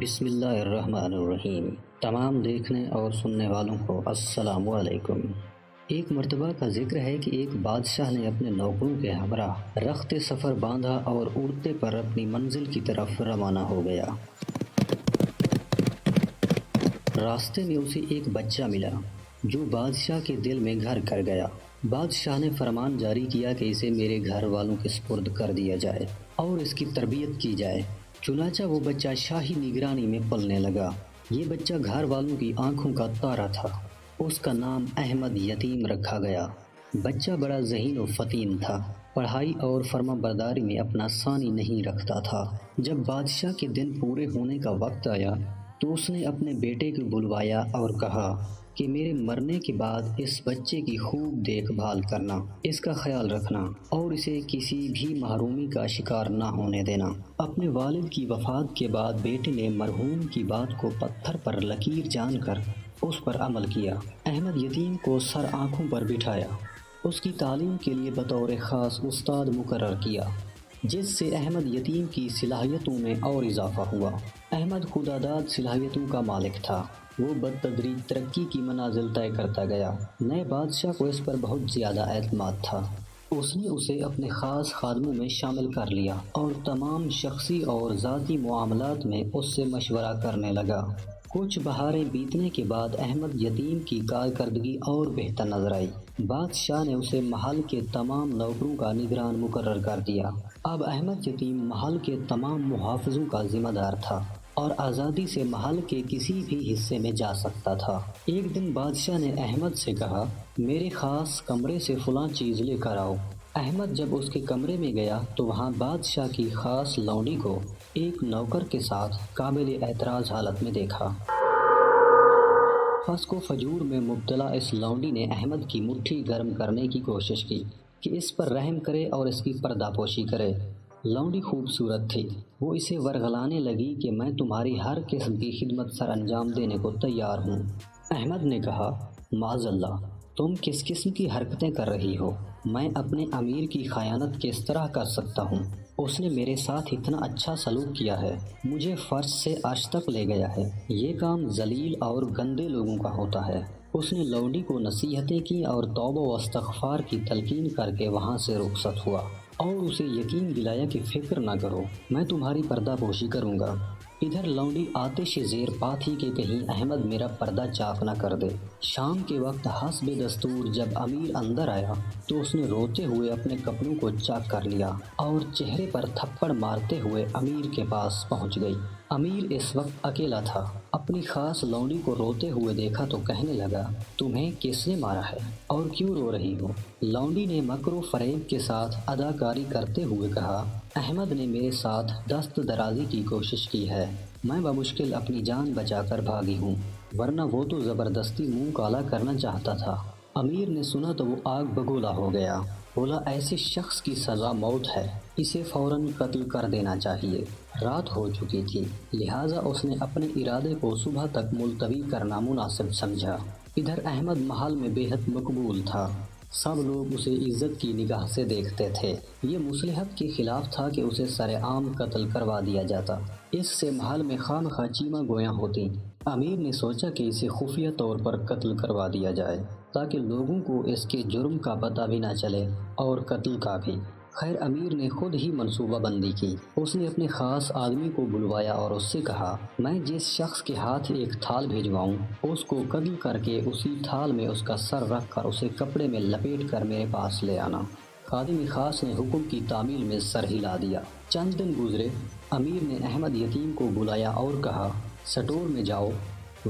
بسم اللہ الرحمن الرحیم۔ تمام دیکھنے اور سننے والوں کو السلام علیکم۔ ایک مرتبہ کا ذکر ہے کہ ایک بادشاہ نے اپنے نوکروں کے ہمراہ رخت سفر باندھا اور اڑتے پر اپنی منزل کی طرف روانہ ہو گیا۔ راستے میں اسے ایک بچہ ملا جو بادشاہ کے دل میں گھر کر گیا۔ بادشاہ نے فرمان جاری کیا کہ اسے میرے گھر والوں کے سپرد کر دیا جائے اور اس کی تربیت کی جائے۔ چنانچہ وہ بچہ شاہی نگرانی میں پلنے لگا۔ یہ بچہ گھر والوں کی آنکھوں کا تارا تھا۔ اس کا نام احمد یتیم رکھا گیا۔ بچہ بڑا ذہین و فطین تھا، پڑھائی اور فرما برداری میں اپنا ثانی نہیں رکھتا تھا۔ جب بادشاہ کے دن پورے ہونے کا وقت آیا تو اس نے اپنے بیٹے کو بلوایا اور کہا کہ میرے مرنے کے بعد اس بچے کی خوب دیکھ بھال کرنا، اس کا خیال رکھنا اور اسے کسی بھی محرومی کا شکار نہ ہونے دینا۔ اپنے والد کی وفات کے بعد بیٹے نے مرحوم کی بات کو پتھر پر لکیر جان کر اس پر عمل کیا۔ احمد یتیم کو سر آنکھوں پر بٹھایا، اس کی تعلیم کے لیے بطور خاص استاد مقرر کیا، جس سے احمد یتیم کی صلاحیتوں میں اور اضافہ ہوا۔ احمد خداداد صلاحیتوں کا مالک تھا۔ وہ بتدریج ترقی کی منازل طے کرتا گیا۔ نئے بادشاہ کو اس پر بہت زیادہ اعتماد تھا۔ اس نے اسے اپنے خاص خادموں میں شامل کر لیا اور تمام شخصی اور ذاتی معاملات میں اس سے مشورہ کرنے لگا۔ کچھ بہاریں بیتنے کے بعد احمد یتیم کی کارکردگی اور بہتر نظر آئی۔ بادشاہ نے اسے محل کے تمام نوکروں کا نگران مقرر کر دیا۔ اب احمد یتیم محل کے تمام محافظوں کا ذمہ دار تھا اور آزادی سے محل کے کسی بھی حصے میں جا سکتا تھا۔ ایک دن بادشاہ نے احمد سے کہا، میرے خاص کمرے سے فلاں چیز لے کر آؤ۔ احمد جب اس کے کمرے میں گیا تو وہاں بادشاہ کی خاص لونڈی کو ایک نوکر کے ساتھ قابل اعتراض حالت میں دیکھا۔ فسق و فجور میں مبتلا اس لونڈی نے احمد کی مٹھی گرم کرنے کی کوشش کی کہ اس پر رحم کرے اور اس کی پردہ پوشی کرے۔ لونڈی خوبصورت تھی۔ وہ اسے ورغلانے لگی کہ میں تمہاری ہر قسم کی خدمت سر انجام دینے کو تیار ہوں۔ احمد نے کہا، معاذ اللہ، تم کس قسم کی حرکتیں کر رہی ہو؟ میں اپنے امیر کی خیانت کس طرح کر سکتا ہوں؟ اس نے میرے ساتھ اتنا اچھا سلوک کیا ہے، مجھے فرش سے عرش تک لے گیا ہے۔ یہ کام ذلیل اور گندے لوگوں کا ہوتا ہے۔ اس نے لونڈی کو نصیحتیں کی اور توبہ و استغفار کی تلقین کر کے وہاں سے رخصت ہوا اور اسے یقین دلایا کہ فکر نہ کرو، میں تمہاری پردہ پوشی کروں گا۔ ادھر لونڈی آتش زیر پا تھی کہ کہیں احمد میرا پردہ چاک نہ کر دے۔ شام کے وقت حسب دستور جب امیر اندر آیا تو اس نے روتے ہوئے اپنے کپڑوں کو چاک کر لیا اور چہرے پر تھپڑ مارتے ہوئے امیر کے پاس پہنچ گئی۔ امیر اس وقت اکیلا تھا۔ اپنی خاص لونڈی کو روتے ہوئے دیکھا تو کہنے لگا، تمہیں کس نے مارا ہے اور کیوں رو رہی ہو؟ لونڈی نے مکر و فریب کے ساتھ اداکاری کرتے ہوئے کہا، احمد نے میرے ساتھ دست درازی کی کوشش کی ہے، میں بمشکل اپنی جان بچا کر بھاگی ہوں، ورنہ وہ تو زبردستی منہ کالا کرنا چاہتا تھا۔ امیر نے سنا تو وہ آگ بگولا ہو گیا۔ بولا، ایسے شخص کی سزا موت ہے، اسے فوراً قتل کر دینا چاہیے۔ رات ہو چکی تھی، لہٰذا اس نے اپنے ارادے کو صبح تک ملتوی کرنا مناسب سمجھا۔ ادھر احمد محل میں بے حد مقبول تھا۔ سب لوگ اسے عزت کی نگاہ سے دیکھتے تھے۔ یہ مصلحت کے خلاف تھا کہ اسے سر عام قتل کروا دیا جاتا، اس سے محل میں خواہ چیمہ گویاں ہوتی۔ امیر نے سوچا کہ اسے خفیہ طور پر قتل کروا دیا جائے تاکہ لوگوں کو اس کے جرم کا پتہ بھی نہ چلے اور قتل کا بھی۔ خیر، امیر نے خود ہی منصوبہ بندی کی۔ اس نے اپنے خاص آدمی کو بلوایا اور اس سے کہا، میں جس شخص کے ہاتھ ایک تھال بھیجواؤں اس کو قتل کر کے اسی تھال میں اس کا سر رکھ کر اسے کپڑے میں لپیٹ کر میرے پاس لے آنا۔ خادم خاص نے حکم کی تعمیل میں سر ہلا دیا۔ چند دن گزرے، امیر نے احمد یتیم کو بلایا اور کہا، سٹور میں جاؤ،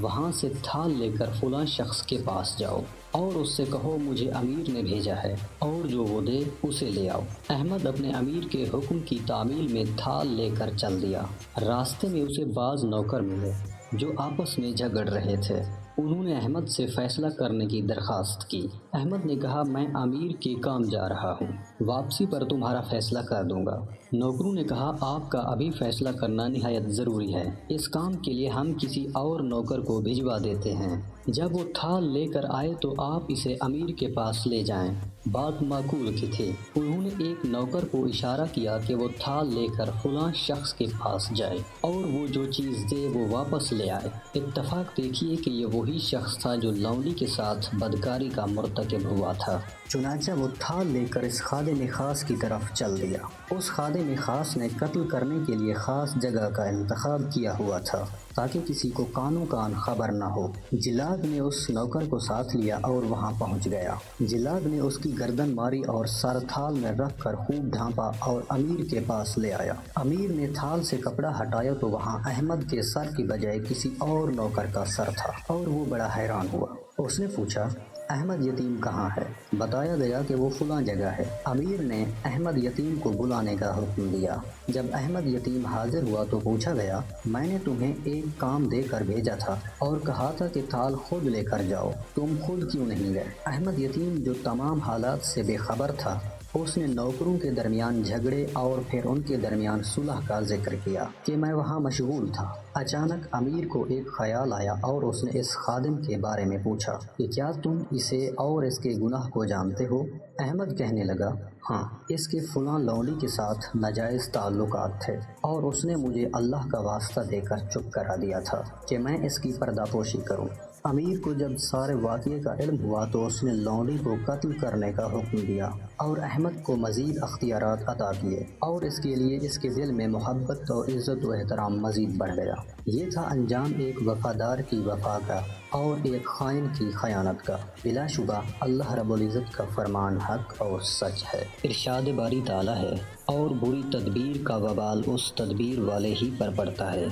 وہاں سے تھال لے کر فلاں شخص کے پاس جاؤ اور اس سے کہو مجھے امیر نے بھیجا ہے اور جو وہ دے اسے لے آؤ۔ احمد اپنے امیر کے حکم کی تعمیل میں تھال لے کر چل دیا۔ راستے میں اسے بعض نوکر ملے جو آپس میں جھگڑ رہے تھے۔ انہوں نے احمد سے فیصلہ کرنے کی درخواست کی۔ احمد نے کہا، میں امیر کے کام جا رہا ہوں، واپسی پر تمہارا فیصلہ کر دوں گا۔ نوکروں نے کہا آپ کا ابھی فیصلہ کرنا نہایت ضروری ہے، اس کام کے لیے ہم کسی اور نوکر کو بھجوا دیتے ہیں، جب وہ تھال لے کر آئے تو آپ اسے امیر کے پاس لے جائیں۔ بات معقول کی تھی، انہوں نے ایک نوکر کو اشارہ کیا کہ وہ تھال لے کر فلاں شخص کے پاس جائے اور وہ جو چیز دے وہ واپس لے آئے۔ اتفاق دیکھیے کہ یہ وہی شخص تھا جو لونڈی کے ساتھ بدکاری کا مرتکب ہوا تھا۔ چنانچہ وہ تھال لے کر اس خادم خاص کی طرف چل دیا۔ اس خادم خاص نے قتل کرنے کے لیے خاص جگہ کا انتخاب کیا ہوا تھا تاکہ کسی کو کانوں کان خبر نہ ہو۔ جلاد نے اس نوکر کو ساتھ لیا اور وہاں پہنچ گیا۔ جلاد نے اس کی گردن ماری اور سر تھال میں رکھ کر خوب ڈھانپا اور امیر کے پاس لے آیا۔ امیر نے تھال سے کپڑا ہٹایا تو وہاں احمد کے سر کی بجائے کسی اور نوکر کا سر تھا اور وہ بڑا حیران ہوا۔ اس نے پوچھا، احمد یتیم کہاں ہے؟ بتایا گیا کہ وہ فلاں جگہ ہے۔ امیر نے احمد یتیم کو بلانے کا حکم دیا۔ جب احمد یتیم حاضر ہوا تو پوچھا گیا، میں نے تمہیں ایک کام دے کر بھیجا تھا اور کہا تھا کہ تھال خود لے کر جاؤ، تم خود کیوں نہیں گئے؟ احمد یتیم جو تمام حالات سے بے خبر تھا، اس نے نوکروں کے درمیان جھگڑے اور پھر ان کے درمیان صلح کا ذکر کیا کہ میں وہاں مشغول تھا۔ اچانک امیر کو ایک خیال آیا اور اس نے اس خادم کے بارے میں پوچھا کہ کیا تم اسے اور اس کے گناہ کو جانتے ہو؟ احمد کہنے لگا، ہاں، اس کے فلاں لونڈی کے ساتھ ناجائز تعلقات تھے اور اس نے مجھے اللہ کا واسطہ دے کر چپ کرا دیا تھا کہ میں اس کی پردہ پوشی کروں۔ امیر کو جب سارے واقعے کا علم ہوا تو اس نے لونڈی کو قتل کرنے کا حکم دیا اور احمد کو مزید اختیارات عطا کیے، اور اس کے لیے اس کے دل میں محبت اور عزت و احترام مزید بڑھ گیا۔ یہ تھا انجام ایک وفادار کی وفا کا اور ایک خائن کی خیانت کا۔ بلا شبہ اللہ رب العزت کا فرمان حق اور سچ ہے۔ ارشاد باری تعالیٰ ہے، اور بری تدبیر کا وبال اس تدبیر والے ہی پر پڑتا ہے۔